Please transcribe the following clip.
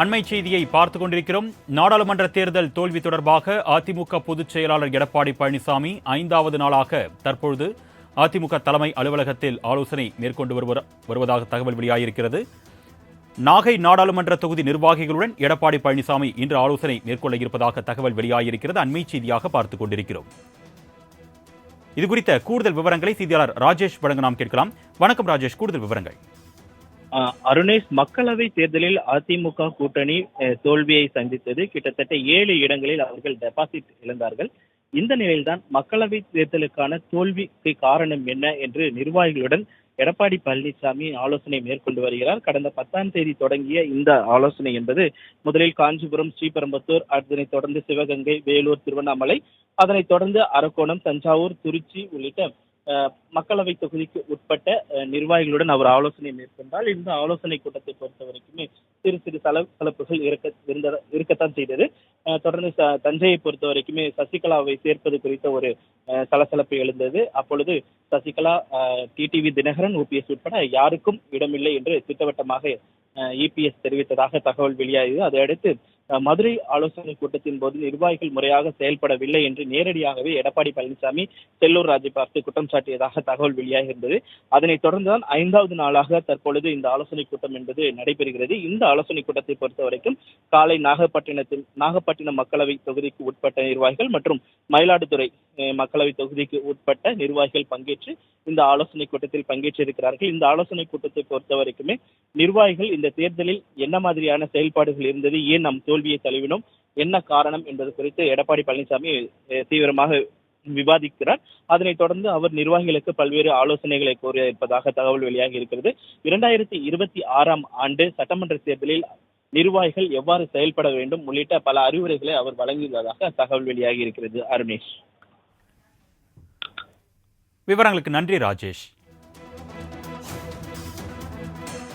அண்மை செய்தியை பார்த்துக் கொண்டிருக்கிறோம். நாடாளுமன்ற தேர்தல் தோல்வி தொடர்பாக அதிமுக பொதுச் செயலாளர் எடப்பாடி பழனிசாமி 5வது நாளாக தற்பொழுது அதிமுக தலைமை அலுவலகத்தில் ஆலோசனை மேற்கொண்டு வருவதாக தகவல் வெளியாகியிருக்கிறது. நாகை நாடாளுமன்ற தொகுதி நிர்வாகிகளுடன் எடப்பாடி பழனிசாமி இன்று ஆலோசனை மேற்கொள்ள இருப்பதாக தகவல் வெளியாகியிருக்கிறது. அண்மை செய்தியாக பார்த்துக் கொண்டிருக்கிறோம். இதுகுறித்த கூடுதல் விவரங்களை செய்தியாளர் ராஜேஷ் வழங்க நாம் கேட்கலாம். வணக்கம் ராஜேஷ், கூடுதல் விவரங்கள். அருணேஷ், மக்களவை தேர்தலில் அதிமுக கூட்டணி தோல்வியை சந்தித்தது. கிட்டத்தட்ட 7 இடங்களில் அவர்கள் டெபாசிட் இழந்தார்கள். இந்த நிலையில்தான் மக்களவை தேர்தலுக்கான தோல்விக்கு காரணம் என்ன என்று நிர்வாகிகளுடன் எடப்பாடி பழனிசாமி ஆலோசனை மேற்கொண்டு வருகிறார். கடந்த 10ஆம் தேதி தொடங்கிய இந்த ஆலோசனை என்பது முதலில் காஞ்சிபுரம், ஸ்ரீபெரும்புத்தூர், அதனைத் தொடர்ந்து சிவகங்கை, வேலூர், திருவண்ணாமலை, அதனைத் தொடர்ந்து அரக்கோணம், தஞ்சாவூர், திருச்சி உள்ளிட்ட மக்களவை தொகுதிக்கு உட்பட்ட நிர்வாகிகளுடன் அவர் ஆலோசனை மேற்கொண்டால் இந்த ஆலோசனை கூட்டத்தை பொறுத்த வரைக்குமே சிறு சிறு சலசலப்புகள் இருக்கத்தான் செய்தது. தொடர்ந்து தஞ்சையை பொறுத்த வரைக்குமே சசிகலாவை சேர்ப்பது குறித்த ஒரு சலசலப்பு எழுந்தது. அப்பொழுது சசிகலா, டிடிவி தினகரன், ஓபிஎஸ் உட்பட யாருக்கும் இடமில்லை என்று திட்டவட்டமாக இபிஎஸ் தெரிவித்ததாக தகவல் வெளியாகியது. அதையடுத்து மதுரை ஆலோசனை கூட்டத்தின் போது நிர்வாகிகள் முறையாக செயல்படவில்லை என்று நேரடியாகவே எடப்பாடி பழனிசாமி செல்லூர் ராஜை பார்த்து குற்றம் சாட்டியதாக தகவல் வெளியாகியிருந்தது. அதனைத் தொடர்ந்துதான் 5வது நாளாக தற்பொழுது இந்த ஆலோசனை கூட்டம் என்பது நடைபெறுகிறது. இந்த ஆலோசனை கூட்டத்தை பொறுத்த வரைக்கும் காலை நாகப்பட்டினம் மக்களவை தொகுதிக்கு உட்பட்ட நிர்வாகிகள் மற்றும் மயிலாடுதுறை மக்களவை தொகுதிக்கு உட்பட்ட நிர்வாகிகள் பங்கேற்று இந்த ஆலோசனை கூட்டத்தில் பங்கேற்றிருக்கிறார்கள். இந்த ஆலோசனை கூட்டத்தை பொறுத்த வரைக்குமே நிர்வாகிகள் இந்த தேர்தலில் என்ன மாதிரியான செயல்பாடுகள் இருந்தது, ஏன் நாம் தோல்வியை தழுவினோம், என்ன காரணம் என்பது குறித்து எடப்பாடி பழனிசாமி தீவிரமாக விவாதிக்கிறார். அதனைத் தொடர்ந்து அவர் நிர்வாகிகளுக்கு பல்வேறு ஆலோசனைகளை கோர இருப்பதாக தகவல் வெளியாகி இருக்கிறது. 2026ஆம் ஆண்டு சட்டமன்ற தேர்தலில் நிர்வாகிகள் எவ்வாறு செயல்பட வேண்டும் உள்ளிட்ட பல அறிவுரைகளை அவர் வழங்கியுள்ளதாக தகவல் வெளியாகி இருக்கிறது. அருணேஷ், விவரங்களுக்கு நன்றி ராஜேஷ்.